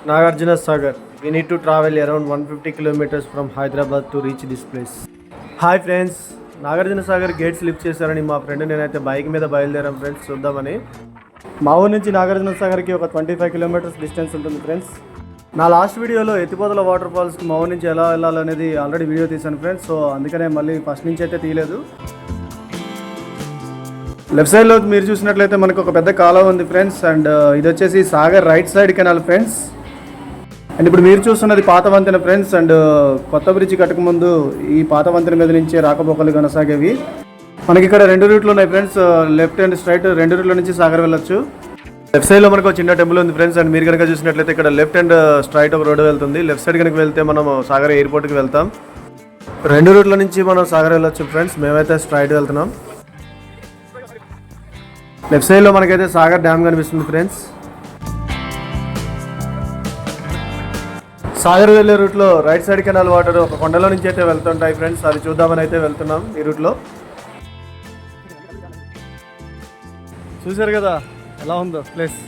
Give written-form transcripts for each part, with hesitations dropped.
Nagarjuna Sagar. We need to travel around 150 kilometers from Hyderabad to reach this place. Hi friends, Nagarjuna Sagar gates lift చేశారని మా friend నేనైతే bike మీద బయలుదేరాం friends చూద్దామని. మా ఊరి నుంచి నాగార్జున సాగర్కి ఒక 25 కిలోమీటర్స్ డిస్టెన్స్ ఉంటుంది ఫ్రెండ్స్. నా లాస్ట్ వీడియోలో ఎత్తిపోతల వాటర్ ఫాల్స్కి మా ఊరి నుంచి ఎలా వెళ్ళాలనేది ఆల్రెడీ వీడియో తీశాను ఫ్రెండ్స్. సో అందుకనే మళ్ళీ ఫస్ట్ నుంచి అయితే తీయలేదు. లెఫ్ట్ సైడ్లో మీరు చూసినట్లయితే మనకు ఒక పెద్ద కాలువ ఉంది ఫ్రెండ్స్. అండ్ ఇది వచ్చేసి Sagar right side canal friends. And ఇప్పుడు మీరు చూస్తున్నది పాత వంతెన ఫ్రెండ్స్. అండ్ కొత్త బ్రిడ్జ్ కట్టకముందు ఈ పాత వంతెన మీద నుంచి రాకపోకలు కొనసాగేవి. మనకి ఇక్కడ 2 రూట్లు ఉన్నాయి ఫ్రెండ్స్, లెఫ్ట్ అండ్ స్ట్రైట్ 2 రూట్ల నుంచి సాగర్ వెళ్ళొచ్చు. లెఫ్ట్ సైడ్లో మనకు చిన్న టెంపుల్ ఉంది ఫ్రెండ్స్. అండ్ మీరు కనుక చూసినట్లయితే ఇక్కడ లెఫ్ట్ అండ్ స్ట్రైట్ ఒక రోడ్డు వెళ్తుంది. లెఫ్ట్ సైడ్ కనుక వెళ్తే మనం సాగర్ ఎయిర్పోర్ట్కి వెళ్తాం. 2 రూట్ల నుంచి మనం సాగర్ వెళ్ళొచ్చు ఫ్రెండ్స్. మేమైతే స్ట్రైట్ వెళ్తున్నాం. లెఫ్ట్ సైడ్లో మనకైతే సాగర్ డ్యామ్ కనిపిస్తుంది ఫ్రెండ్స్. సాగర్ వెళ్ళే రూట్లో రైట్ సైడ్ కెనాల్ వాటర్ ఒక కొండలో నుంచి అయితే వెళ్తుంటాయి ఫ్రెండ్స్. అది చూద్దామని అయితే వెళ్తున్నాం ఈ రూట్లో. చూశారు కదా ఎలా ఉందో ప్లేస్.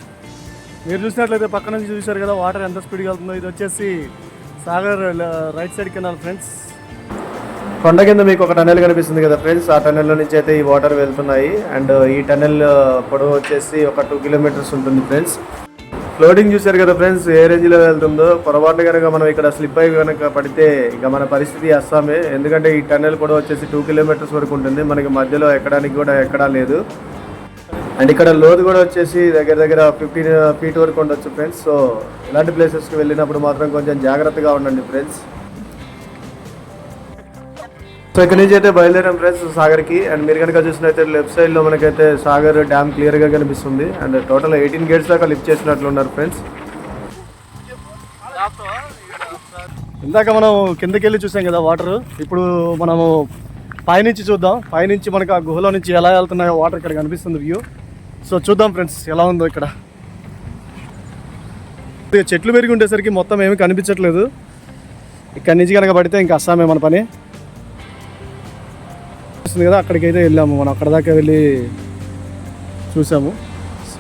మీరు చూసినట్లయితే పక్క నుంచి చూశారు కదా వాటర్ ఎంత స్పీడ్గా వెళ్తుందో. ఇది వచ్చేసి Sagar right side canal friends. కొండ కింద మీకు ఒక టనెల్ కనిపిస్తుంది కదా ఫ్రెండ్స్. ఆ టనెల్లో నుంచి అయితే ఈ వాటర్ వెళ్తున్నాయి. అండ్ ఈ టనెల్ పొడవు వచ్చేసి ఒక 2 కిలోమీటర్స్ ఉంటుంది ఫ్రెండ్స్. ఫ్లోటింగ్ చూశారు కదా ఫ్రెండ్స్ ఏ రేంజ్లో వెళ్తుందో. పొరపాటు కనుక మనం ఇక్కడ స్లిప్ అయి కనుక పడితే ఇక మన పరిస్థితి అస్సామే. ఎందుకంటే ఈ టన్నెల్ కూడా వచ్చేసి 2 కిలోమీటర్స్ వరకు ఉంటుంది. మనకి మధ్యలో ఎక్కడానికి కూడా ఎక్కడా లేదు. అండ్ ఇక్కడ లోతు కూడా వచ్చేసి దగ్గర దగ్గర 15 ఫీట్ వరకు ఉండొచ్చు ఫ్రెండ్స్. సో ఇలాంటి ప్లేసెస్కి వెళ్ళినప్పుడు మాత్రం కొంచెం జాగ్రత్తగా ఉండండి ఫ్రెండ్స్. సో ఇక్కడ నుంచి అయితే బయలుదేరాం ఫ్రెండ్స్ సాగర్కి. అండ్ మీరు కనుక చూసినట్లయితే లెఫ్ట్ సైడ్లో మనకైతే సాగర్ డ్యామ్ క్లియర్గా కనిపిస్తుంది. అండ్ టోటల్ 18 గేట్స్ దాకా లిఫ్ట్ చేసినట్లున్నారు ఫ్రెండ్స్. ఇందాక మనం కిందకి వెళ్ళి చూసాం కదా వాటర్. ఇప్పుడు మనము పైనుంచి చూద్దాం. పైనుంచి మనకు ఆ గుహలో నుంచి ఎలా వెళ్తున్నాయో వాటర్ ఇక్కడ కనిపిస్తుంది వ్యూ. సో చూద్దాం ఫ్రెండ్స్ ఎలా ఉందో ఇక్కడ. చెట్లు పెరిగి ఉండేసరికి మొత్తం ఏమీ కనిపించట్లేదు. ఇక్కడ నుంచి కనుక పడితే ఇంకా అస్సామే మన పని కదా. అక్కడికి అయితే వెళ్ళాము మనం. అక్కడ దాకా వెళ్ళి చూసాము.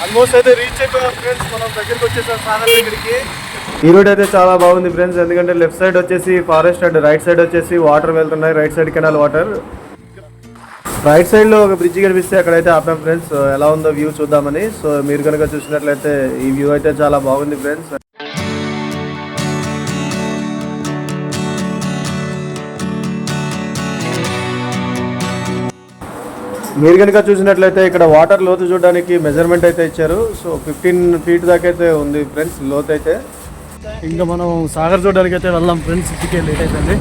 ఆల్మోస్ట్ అయితే రీచ్ అయిపోయాం ఫ్రెండ్స్. మనం దగ్గరికి వచ్చేసాం సాగర్ దగ్గరికి. ఈ రోడ్ అయితే చాలా బాగుంది ఫ్రెండ్స్. ఎందుకంటే లెఫ్ట్ సైడ్ వచ్చేసి ఫారెస్ట్ అండ్ రైట్ సైడ్ వచ్చేసి వాటర్ వెళ్తున్నాయి. Right side canal water. Right సైడ్లో ఒక బ్రిడ్జ్ కనిపిస్తే అక్కడైతే ఆపాం ఫ్రెండ్స్. ఎలా ఉందో వ్యూ చూద్దామని. సో మీరు కనుక చూసినట్లయితే ఈ వ్యూ అయితే చాలా బాగుంది ఫ్రెండ్స్. మీరు కనుక చూసినట్లయితే ఇక్కడ వాటర్ లోతు చూడడానికి మెజర్మెంట్ అయితే ఇచ్చారు. సో 15 ఫీట్ దాకా అయితే ఉంది ఫ్రెండ్స్ లోతు అయితే. ఇంకా మనం సాగర్ చూడడానికి అయితే వెళ్దాం ఫ్రెండ్స్. ఇంటికి లేట్ అయిపోయింది.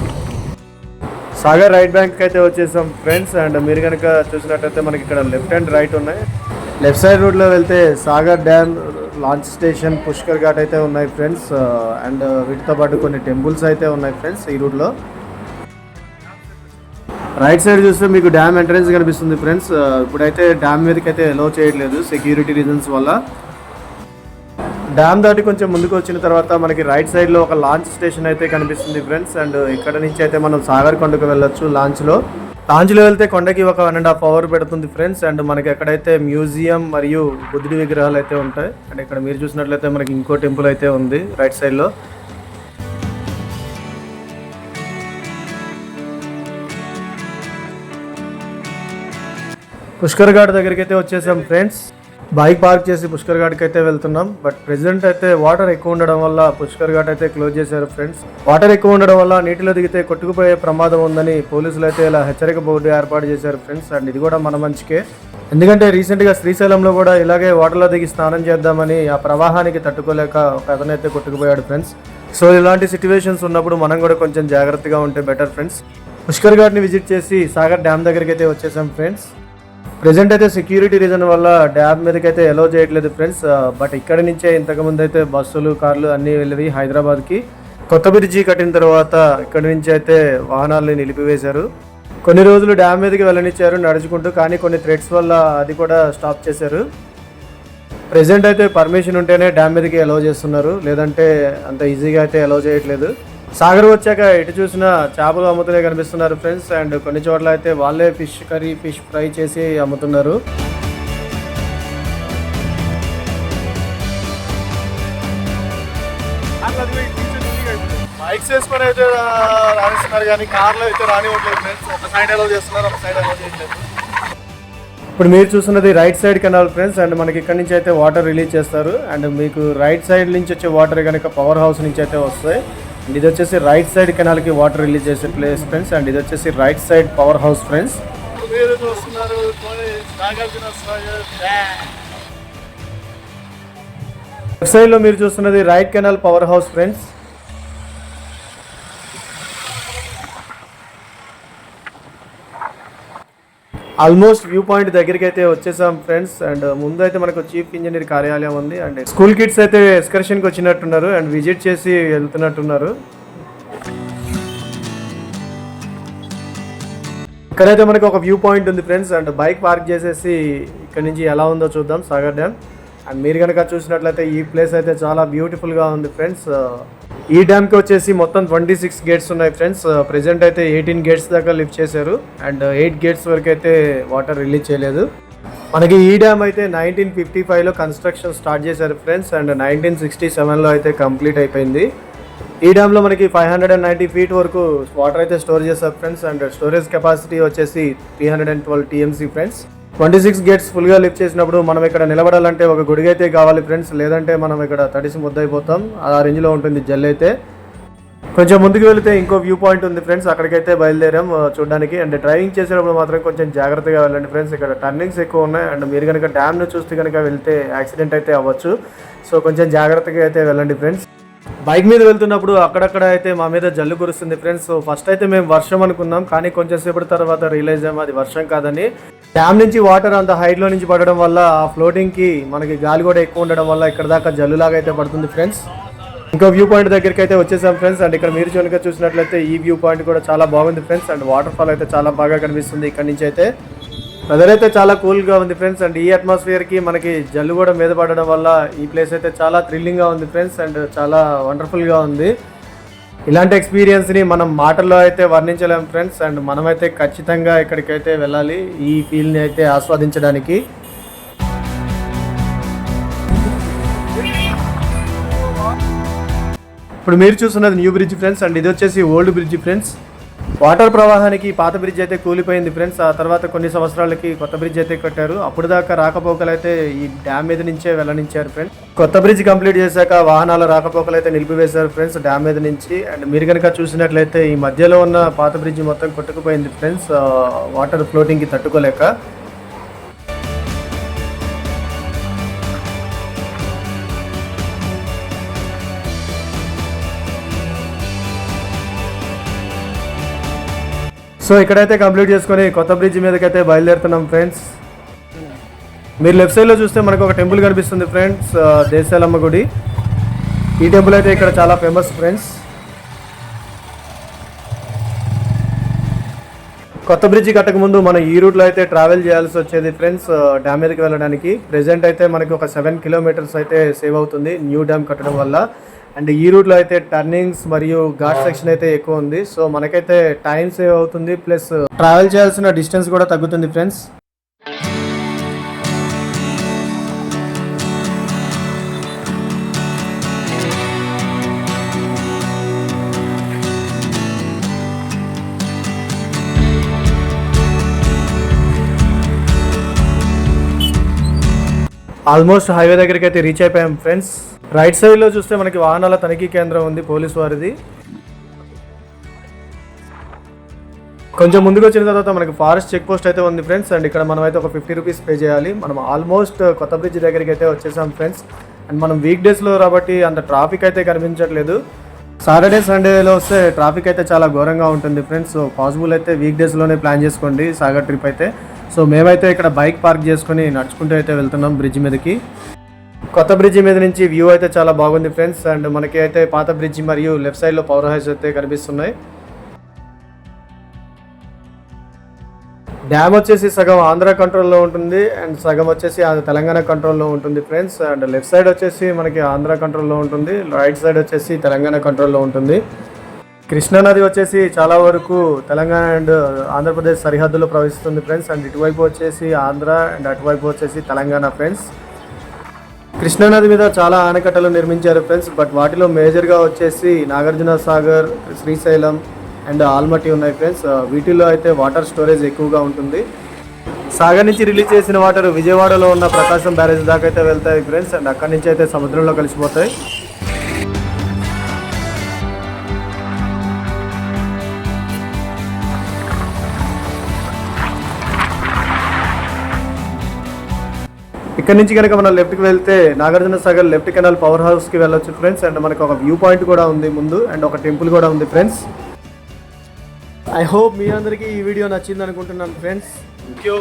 సాగర్ రైట్ బ్యాంక్ అయితే వచ్చేసాం ఫ్రెండ్స్. అండ్ మీరు కనుక చూసినట్లయితే మనకి ఇక్కడ లెఫ్ట్ అండ్ రైట్ ఉన్నాయి. లెఫ్ట్ సైడ్ రూట్లో వెళ్తే Sagar dam, launch station, Pushkar ghat అయితే ఉన్నాయి ఫ్రెండ్స్. అండ్ వీటితో పాటు కొన్ని టెంపుల్స్ అయితే ఉన్నాయి ఫ్రెండ్స్ ఈ రూట్లో. రైట్ సైడ్ చూస్తే మీకు డ్యామ్ ఎంట్రన్స్ కనిపిస్తుంది ఫ్రెండ్స్. ఇప్పుడైతే డ్యామ్ మీదకి అయితే అలౌ చేయట్లేదు సెక్యూరిటీ రీజన్స్ వల్ల. డ్యామ్ దాటి కొంచెం ముందుకు వచ్చిన తర్వాత మనకి రైట్ సైడ్లో ఒక లాంచ్ స్టేషన్ అయితే కనిపిస్తుంది ఫ్రెండ్స్. అండ్ ఇక్కడ నుంచి అయితే మనం సాగర్ కొండకు వెళ్ళొచ్చు లాంచ్లో వెళ్తే కొండకి ఒక 1.5 అవర్ పెడుతుంది ఫ్రెండ్స్. అండ్ మనకి ఎక్కడైతే మ్యూజియం మరియు బుద్ధుడి విగ్రహాలు అయితే ఉంటాయి. అండ్ ఇక్కడ మీరు చూసినట్లయితే మనకి ఇంకో టెంపుల్ అయితే ఉంది రైట్ సైడ్లో. పుష్కర్ ఘాట్ దగ్గరికి అయితే వచ్చేసాం ఫ్రెండ్స్. బైక్ పార్క్ చేసి పుష్కర్ ఘాట్కి అయితే వెళ్తున్నాం. బట్ ప్రెసెంట్ అయితే వాటర్ ఎక్కువ ఉండడం వల్ల పుష్కర్ ఘాట్ అయితే క్లోజ్ చేశారు ఫ్రెండ్స్. వాటర్ ఎక్కువ ఉండడం వల్ల నీటిలో దిగితే కొట్టుకుపోయే ప్రమాదం ఉందని పోలీసులు అయితే ఇలా హెచ్చరిక బోర్డు ఏర్పాటు చేశారు ఫ్రెండ్స్. అండ్ ఇది కూడా మన మంచికే. ఎందుకంటే రీసెంట్గా శ్రీశైలంలో కూడా ఇలాగే వాటర్లో దిగి స్నానం చేద్దామని ఆ ప్రవాహానికి తట్టుకోలేక ఒక అతనైతే కొట్టుకుపోయాడు ఫ్రెండ్స్. సో ఇలాంటి సిచ్యువేషన్స్ ఉన్నప్పుడు మనం కూడా కొంచెం జాగ్రత్తగా ఉంటే బెటర్ ఫ్రెండ్స్. పుష్కర్ ఘాట్ని విజిట్ చేసి సాగర్ డ్యామ్ దగ్గరికి అయితే వచ్చేసాం ఫ్రెండ్స్. ప్రెజెంట్ అయితే సెక్యూరిటీ రీజన్ వల్ల డ్యామ్ మీదకి అయితే అలౌ చేయట్లేదు ఫ్రెండ్స్. బట్ ఇక్కడి నుంచే ఇంతకుముందు అయితే బస్సులు, కార్లు అన్నీ వెళ్ళేవి హైదరాబాద్కి. కొత్త బ్రిడ్జి కట్టిన తర్వాత ఇక్కడి నుంచి అయితే వాహనాలని నిలిపివేశారు. కొన్ని రోజులు డ్యామ్ మీదకి వెళ్ళనిచ్చారు నడుచుకుంటూ. కానీ కొన్ని థ్రెడ్స్ వల్ల అది కూడా స్టాప్ చేశారు. ప్రెజెంట్ అయితే పర్మిషన్ ఉంటేనే డ్యామ్ మీదకి అలౌ చేస్తున్నారు. లేదంటే అంత ఈజీగా అయితే అలౌ చేయట్లేదు. సాగర్ వచ్చాక ఎటు చూసినా చేపలు అమ్ముతూనే కనిపిస్తున్నారు ఫ్రెండ్స్. అండ్ కొన్ని చోట్ల అయితే వాళ్ళే ఫిష్ కర్రీ, ఫిష్ ఫ్రై చేసి అమ్ముతున్నారు. బైక్స్ వేసుకొని అయితే రాణిస్తున్నారు కానీ కార్లో అయితే రానివ్వట్లేదు ఫ్రెండ్స్. ఒక సైడ్ అలౌ చేస్తున్నారు, ఒక సైడ్ అలౌ చేయట్లేదు. ఇప్పుడు మీరు చూస్తున్నది right side canal friends. And మనకి ఇక్కడ నుంచి అయితే వాటర్ రిలీజ్ చేస్తారు. అండ్ మీకు రైట్ సైడ్ నుంచి వచ్చే వాటర్ కనుక పవర్ హౌస్ నుంచి అయితే వస్తాయి. అండ్ ఇది వచ్చేసి రైట్ సైడ్ కెనాల్కి వాటర్ రిలీజ్ చేసే ప్లేస్ ఫ్రెండ్స్. అండ్ ఇది వచ్చేసి right side power house friends. మీరు చూస్తున్నారు లెఫ్ట్ సైడ్ లో మీరు చూస్తున్నది right canal power house friends. Almost view point దగ్గరికి అయితే వచ్చేసాం ఫ్రెండ్స్. అండ్ ముందు అయితే మనకు చీఫ్ ఇంజనీర్ కార్యాలయం ఉంది. అండ్ స్కూల్ కిడ్స్ అయితే ఎక్స్కర్షన్కి వచ్చినట్టున్నారు అండ్ విజిట్ చేసి వెళ్తున్నట్టున్నారు. ఇక్కడైతే మనకు ఒక వ్యూ పాయింట్ ఉంది ఫ్రెండ్స్. అండ్ బైక్ పార్క్ చేసేసి ఇక్కడ నుంచి ఎలా ఉందో చూద్దాం సాగర్ డ్యామ్. అండ్ మీరు కనుక చూసినట్లయితే ఈ ప్లేస్ అయితే చాలా బ్యూటిఫుల్గా ఉంది ఫ్రెండ్స్. ఈ డ్యామ్కి వచ్చేసి మొత్తం 26 గేట్స్ ఉన్నాయి ఫ్రెండ్స్. ప్రెజెంట్ అయితే 18 గేట్స్ దాకా లిఫ్ట్ చేశారు అండ్ 8 గేట్స్ వరకు అయితే వాటర్ రిలీజ్ చేయలేదు. మనకి ఈ డ్యామ్ అయితే 1955లో కన్స్ట్రక్షన్ స్టార్ట్ చేశారు ఫ్రెండ్స్. అండ్ 1967లో అయితే కంప్లీట్ అయిపోయింది. ఈ డ్యామ్లో మనకి 590 ఫీట్ వరకు వాటర్ అయితే స్టోర్ చేస్తారు ఫ్రెండ్స్. అండ్ స్టోరేజ్ కెపాసిటీ వచ్చేసి 312 TMC ఫ్రెండ్స్. 26 గేట్స్ ఫుల్గా లిఫ్ట్ చేసినప్పుడు మనం ఇక్కడ నిలబడాలంటే ఒక గొడుగు అయితే కావాలి ఫ్రెండ్స్. లేదంటే మనం ఇక్కడ తడిసి ముద్దయిపోతాం. ఆ రేంజ్లో ఉంటుంది జల్ అయితే. కొంచెం ముందుకు వెళితే ఇంకో వ్యూ పాయింట్ ఉంది ఫ్రెండ్స్. అక్కడికైతే బయలుదేరాం చూడడానికి. అండ్ డ్రైవింగ్ చేసేటప్పుడు మాత్రం కొంచెం జాగ్రత్తగా వెళ్ళండి ఫ్రెండ్స్. ఇక్కడ టర్నింగ్స్ ఎక్కువ ఉన్నాయి. అండ్ మీరు కనుక డ్యామ్ను చూస్తే కనుక వెళ్తే యాక్సిడెంట్ అయితే అవ్వచ్చు. సో కొంచెం జాగ్రత్తగా అయితే వెళ్ళండి ఫ్రెండ్స్. బైక్ మీద వెళ్తున్నప్పుడు అక్కడక్కడ అయితే మా మీద జల్లు కురుస్తుంది ఫ్రెండ్స్. సో ఫస్ట్ అయితే మేము వర్షం అనుకున్నాం, కానీ కొంచెం సేపటి తర్వాత రియలైజ్ అయ్యాము అది వర్షం కాదని. డ్యామ్ నుంచి వాటర్ అంత హైట్లో నుంచి పడడం వల్ల ఆ ఫ్లోటింగ్కి మనకి గాలి కూడా ఎక్కువ ఉండడం వల్ల ఇక్కడ దాకా జల్లులాగా అయితే పడుతుంది ఫ్రెండ్స్. ఇంకో వ్యూ పాయింట్ దగ్గరికి అయితే వచ్చేసాం ఫ్రెండ్స్. అండ్ ఇక్కడ మీరు కనుక చూసినట్లయితే ఈ వ్యూ పాయింట్ కూడా చాలా బాగుంది ఫ్రెండ్స్. అండ్ వాటర్ ఫాల్ అయితే చాలా బాగా కనిపిస్తుంది ఇక్కడ నుంచి అయితే. వెదర్ అయితే చాలా కూల్గా ఉంది ఫ్రెండ్స్. అండ్ ఈ అట్మాస్ఫియర్కి మనకి జల్లు కూడా మీద పడడం వల్ల ఈ ప్లేస్ అయితే చాలా థ్రిల్లింగ్గా ఉంది ఫ్రెండ్స్. అండ్ చాలా వండర్ఫుల్గా ఉంది. ఇలాంటి ఎక్స్పీరియన్స్ని మనం మాటల్లో అయితే వర్ణించలేము ఫ్రెండ్స్. అండ్ మనమైతే ఖచ్చితంగా ఇక్కడికైతే వెళ్ళాలి ఈ ఫీల్ని అయితే ఆస్వాదించడానికి. ఇప్పుడు మీరు చూస్తున్నది న్యూ బ్రిడ్జ్ ఫ్రెండ్స్. అండ్ ఇది వచ్చేసి ఓల్డ్ బ్రిడ్జ్ ఫ్రెండ్స్. వాటర్ ప్రవాహానికి పాత బ్రిడ్జ్ అయితే కూలిపోయింది ఫ్రెండ్స్. ఆ తర్వాత కొన్ని సంవత్సరాలకి కొత్త బ్రిడ్జ్ అయితే కట్టారు. అప్పుడు దాకా రాకపోకలు అయితే ఈ డ్యామ్ మీద నుంచే వెళ్ళనించారు ఫ్రెండ్స్. కొత్త బ్రిడ్జ్ కంప్లీట్ చేశాక వాహనాల రాకపోకలు అయితే నిలిపివేశారు ఫ్రెండ్స్ డ్యామ్ మీద నుంచి. అండ్ మీరు కనుక చూసినట్లయితే ఈ మధ్యలో ఉన్న పాత బ్రిడ్జ్ మొత్తం కొట్టుకుపోయింది ఫ్రెండ్స్ వాటర్ ఫ్లోటింగ్కి తట్టుకోలేక. సో ఇక్కడైతే కంప్లీట్ చేసుకొని కొత్త బ్రిడ్జ్ మీదకైతే బయలుదేరుతున్నాం ఫ్రెండ్స్. మీరు లెఫ్ట్ సైడ్లో చూస్తే మనకు ఒక టెంపుల్ కనిపిస్తుంది ఫ్రెండ్స్, దేశాలమ్మ గుడి. ఈ టెంపుల్ అయితే ఇక్కడ చాలా ఫేమస్ ఫ్రెండ్స్. కొత్త బ్రిడ్జ్ కట్టక ముందు మనం ఈ రూట్లో అయితే ట్రావెల్ చేయాల్సి వచ్చేది ఫ్రెండ్స్ డ్యామ్ మీదకి వెళ్ళడానికి. ప్రెజెంట్ అయితే మనకి ఒక 7 కిలోమీటర్స్ అయితే సేవ్ అవుతుంది న్యూ డ్యామ్ కట్టడం వల్ల. అండ్ ఈ రూట్లో అయితే టర్నింగ్స్ మరియు ఘాట్ సెక్షన్ అయితే ఎక్కువ ఉంది. సో మనకైతే టైం సేవ్ అవుతుంది, ప్లస్ ట్రావెల్ చేయాల్సిన డిస్టెన్స్ కూడా తగ్గుతుంది ఫ్రెండ్స్. ఆల్మోస్ట్ హైవే దగ్గరికి అయితే రీచ్ అయిపోయాం ఫ్రెండ్స్. రైట్ సైడ్లో చూస్తే మనకి వాహనాల తనిఖీ కేంద్రం ఉంది పోలీసు వారిది. కొంచెం ముందుకు వచ్చిన తర్వాత మనకి ఫారెస్ట్ చెక్ పోస్ట్ అయితే ఉంది ఫ్రెండ్స్. అండ్ ఇక్కడ మనం అయితే ఒక 50 రూపీస్ పే చేయాలి. మనం ఆల్మోస్ట్ కొత్త బ్రిడ్జ్ దగ్గరికి అయితే వచ్చేసాం ఫ్రెండ్స్. అండ్ మనం వీక్ డేస్లో కాబట్టి అంత ట్రాఫిక్ అయితే కనిపించట్లేదు. సాటర్డే సండేలో వస్తే ట్రాఫిక్ అయితే చాలా ఘోరంగా ఉంటుంది ఫ్రెండ్స్. సో పాసిబుల్ అయితే వీక్ డేస్లోనే ప్లాన్ చేసుకోండి సాగర్ ట్రిప్ అయితే. సో మేమైతే ఇక్కడ బైక్ పార్క్ చేసుకుని నడుచుకుంటూ అయితే వెళ్తున్నాం బ్రిడ్జ్ మీదకి. కొత్త బ్రిడ్జ్ మీద నుంచి వ్యూ అయితే చాలా బాగుంది ఫ్రెండ్స్. అండ్ మనకి అయితే పాత బ్రిడ్జ్ మరియు లెఫ్ట్ సైడ్లో పవర్ హౌస్ అయితే కనిపిస్తున్నాయి. డ్యామ్ వచ్చేసి సగం ఆంధ్ర కంట్రోల్లో ఉంటుంది అండ్ సగం వచ్చేసి తెలంగాణ కంట్రోల్లో ఉంటుంది ఫ్రెండ్స్. అండ్ లెఫ్ట్ సైడ్ వచ్చేసి మనకి ఆంధ్ర కంట్రోల్లో ఉంటుంది, రైట్ సైడ్ వచ్చేసి తెలంగాణ కంట్రోల్లో ఉంటుంది. కృష్ణానది వచ్చేసి చాలా వరకు తెలంగాణ అండ్ ఆంధ్రప్రదేశ్ సరిహద్దులో ప్రవహిస్తుంది ఫ్రెండ్స్. అండ్ ఇటువైపు వచ్చేసి ఆంధ్ర అండ్ అటువైపు వచ్చేసి తెలంగాణ ఫ్రెండ్స్. కృష్ణానది మీద చాలా ఆనకట్టలు నిర్మించారు ఫ్రెండ్స్, బట్ వాటిలో మేజర్గా వచ్చేసి నాగార్జున సాగర్, శ్రీశైలం అండ్ ఆల్మట్టి ఉన్నాయి ఫ్రెండ్స్. వీటిల్లో అయితే వాటర్ స్టోరేజ్ ఎక్కువగా ఉంటుంది. సాగర్ నుంచి రిలీజ్ చేసిన వాటర్ విజయవాడలో ఉన్న ప్రకాశం బ్యారేజ్ దాకా అయితే వెళ్తాయి ఫ్రెండ్స్, అండ్ అక్కడి నుంచి అయితే సముద్రంలో కలిసిపోతాయి. ఇక్కడ నుంచి కనుక మనం లెఫ్ట్కి వెళ్తే Nagarjuna Sagar left canal power హౌస్కి వెళ్ళొచ్చు ఫ్రెండ్స్. అండ్ మనకు ఒక వ్యూ పాయింట్ కూడా ఉంది ముందు, అండ్ ఒక టెంపుల్ కూడా ఉంది ఫ్రెండ్స్. ఐ హోప్ మీ అందరికీ ఈ వీడియో నచ్చింది అనుకుంటున్నాను ఫ్రెండ్స్. Thank you.